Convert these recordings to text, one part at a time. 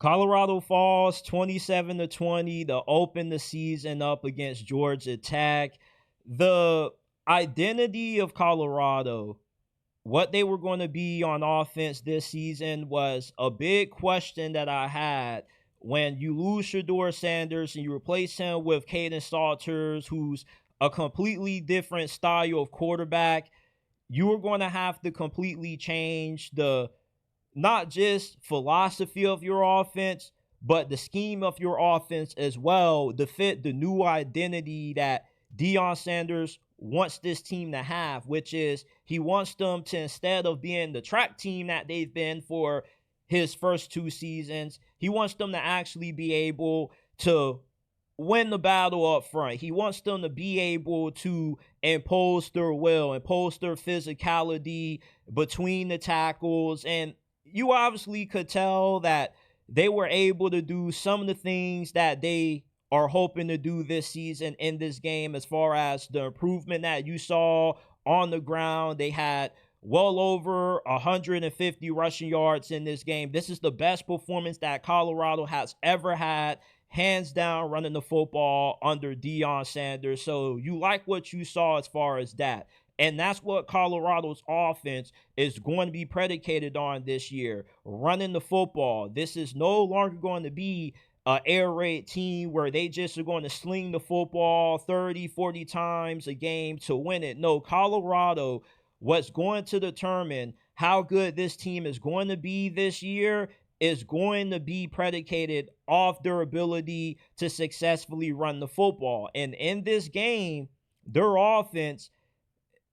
Colorado falls 27-20 to open the season up against Georgia Tech. The identity of Colorado, what they were going to be on offense this season, was a big question that I had. When you lose Shedeur Sanders and you replace him with Kaiden Salter, who's a completely different style of quarterback, you are going to have to completely change the not just philosophy of your offense, but the scheme of your offense as well to fit the new identity that Deion Sanders wants this team to have, which is he wants them to, instead of being the track team that they've been for his first 2 seasons, he wants them to actually be able to win the battle up front. He wants them to be able to impose their will, impose their physicality between the tackles. And you obviously could tell that they were able to do some of the things that they are hoping to do this season in this game, as far as the improvement that you saw on the ground. They had well over 150 rushing yards in this game. This is the best performance that Colorado has ever had, hands down, running the football under Deion Sanders. So you like what you saw as far as that. And that's what Colorado's offense is going to be predicated on this year, running the football. This is no longer going to be an air raid team where they just are going to sling the football 30, 40 times a game to win it. No, Colorado, what's going to determine how good this team is going to be this year is going to be predicated off their ability to successfully run the football. And in this game, their offense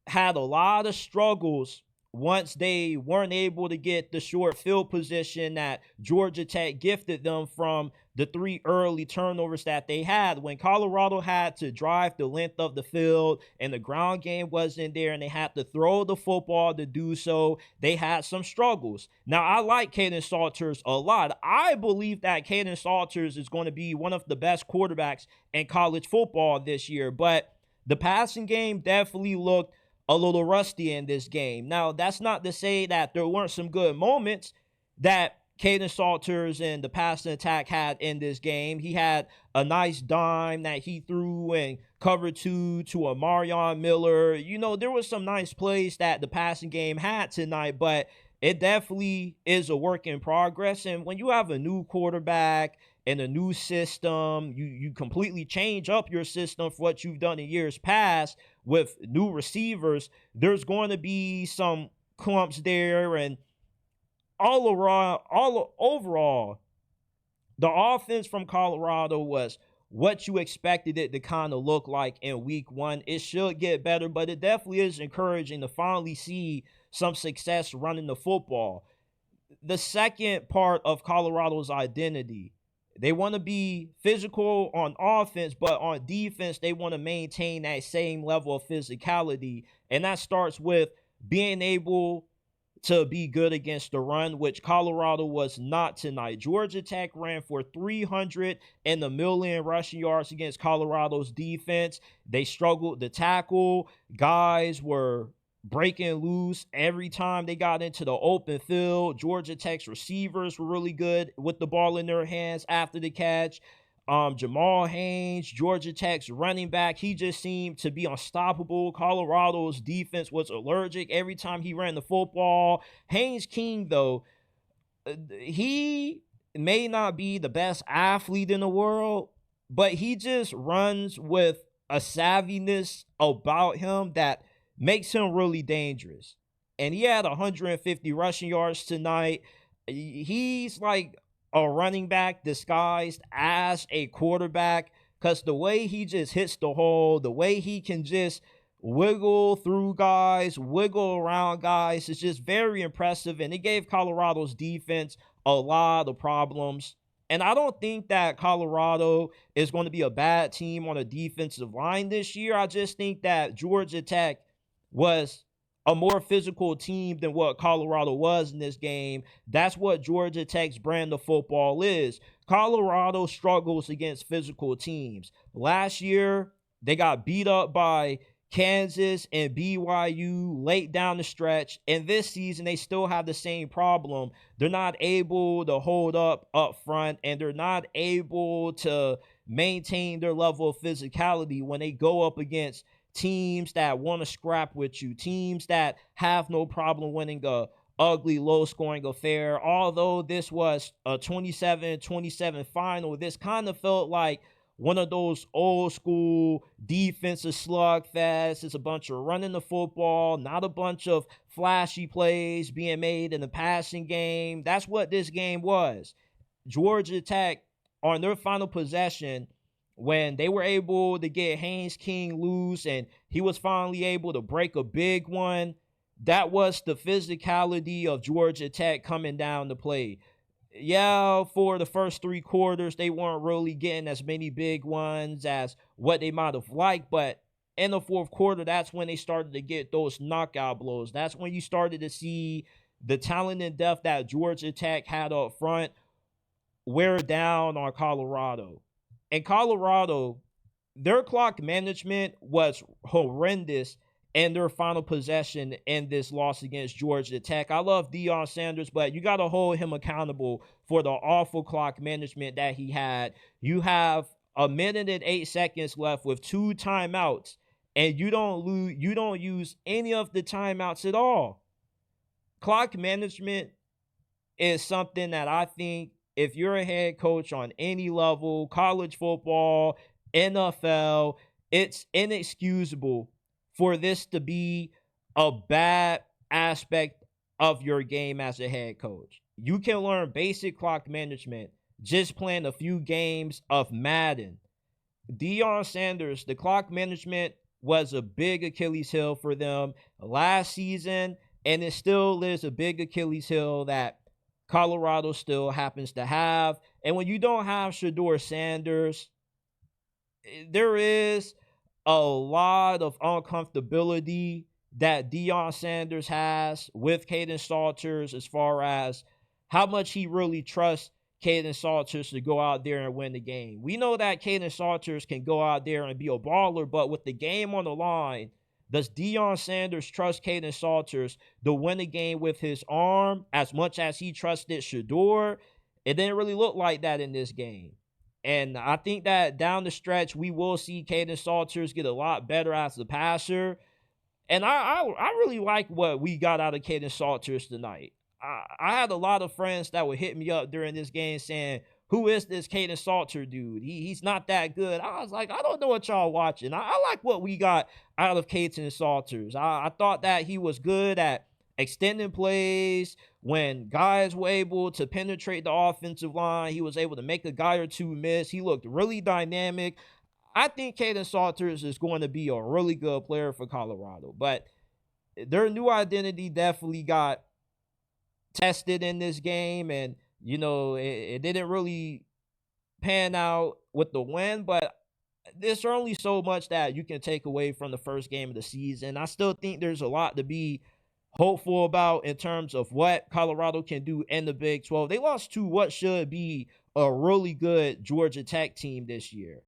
had a lot of struggles once they weren't able to get the short field position that Georgia Tech gifted them from the 3 early turnovers that they had. When Colorado had to drive the length of the field and the ground game wasn't there and they had to throw the football to do so, they had some struggles. Now, I like Kaiden Salter a lot. I believe that Kaiden Salter is going to be one of the best quarterbacks in college football this year, but the passing game definitely looked a little rusty in this game. Now, that's not to say that there weren't some good moments that Kaiden Salters and the passing attack had in this game. He had a nice dime that he threw and cover 2 to a Marion Miller. You know, there was some nice plays that the passing game had tonight, but it definitely is a work in progress. And when you have a new quarterback and a new system, you completely change up your system for what you've done in years past with new receivers. There's going to be some clumps there, and overall, the offense from Colorado was what you expected it to kind of look like in week 1. It should get better, but it definitely is encouraging to finally see some success running the football. The second part of Colorado's identity, they want to be physical on offense, but on defense, they want to maintain that same level of physicality. And that starts with being able to be good against the run, which Colorado was not tonight. Georgia Tech ran for 300 and a million rushing yards against Colorado's defense. They struggled to tackle. Guys were breaking loose every time they got into the open field. Georgia Tech's receivers were really good with the ball in their hands after the catch. Jamal Haynes, Georgia Tech's running back, he just seemed to be unstoppable. Colorado's defense was allergic every time he ran the football. Haynes King, though, he may not be the best athlete in the world, but he just runs with a savviness about him that makes him really dangerous. And he had 150 rushing yards tonight. He's like a running back disguised as a quarterback, because the way he just hits the hole, the way he can just wiggle through guys, wiggle around guys, is just very impressive. And it gave Colorado's defense a lot of problems. And I don't think that Colorado is going to be a bad team on a defensive line this year. I just think that Georgia Tech was a more physical team than what Colorado was in this game. That's what Georgia Tech's brand of football is. Colorado struggles against physical teams. Last year, they got beat up by Kansas and BYU late down the stretch. And this season, they still have the same problem. They're not able to hold up front, and they're not able to maintain their level of physicality when they go up against teams that want to scrap with you, teams that have no problem winning a ugly, low-scoring affair. Although this was a 27-27 final, this kind of felt like one of those old school defensive slugfests. It's a bunch of running the football, not a bunch of flashy plays being made in the passing game. That's what this game was. Georgia Tech, on their final possession, when they were able to get Haynes King loose and he was finally able to break a big one, that was the physicality of Georgia Tech coming down to play. Yeah, for the first 3 quarters, they weren't really getting as many big ones as what they might have liked, but in the fourth quarter, that's when they started to get those knockout blows. That's when you started to see the talent and depth that Georgia Tech had up front wear down on Colorado. And Colorado, their clock management was horrendous in their final possession in this loss against Georgia Tech. I love Deion Sanders, but you got to hold him accountable for the awful clock management that he had. You have a minute and 8 seconds left with 2 timeouts, and you don't use any of the timeouts at all. Clock management is something that I think if you're a head coach on any level, college football, NFL, it's inexcusable for this to be a bad aspect of your game as a head coach. You can learn basic clock management just playing a few games of Madden. Deion Sanders, the clock management was a big Achilles heel for them last season, and it still is a big Achilles heel that Colorado still happens to have. And when you don't have Shedeur Sanders, there is a lot of uncomfortability that Deion Sanders has with Kaiden Salters as far as how much he really trusts Kaiden Salters to go out there and win the game. We know that Kaiden Salters can go out there and be a baller, but with the game on the line, does Deion Sanders trust Kaiden Salters to win the game with his arm as much as he trusted Shedeur? It didn't really look like that in this game. And I think that down the stretch, we will see Kaiden Salters get a lot better as a passer. And I really like what we got out of Kaiden Salters tonight. I had a lot of friends that would hit me up during this game saying, who is this Kaiden Salter dude? He's not that good. I was like, I don't know what y'all watching. I like what we got out of Kaiden Salters. I thought that he was good at extending plays. When guys were able to penetrate the offensive line, he was able to make a guy or two miss. He looked really dynamic. I think Kaiden Salters is going to be a really good player for Colorado. But their new identity definitely got tested in this game, and it didn't really pan out with the win, but there's only so much that you can take away from the first game of the season. I still think there's a lot to be hopeful about in terms of what Colorado can do in the Big 12. They lost to what should be a really good Georgia Tech team this year.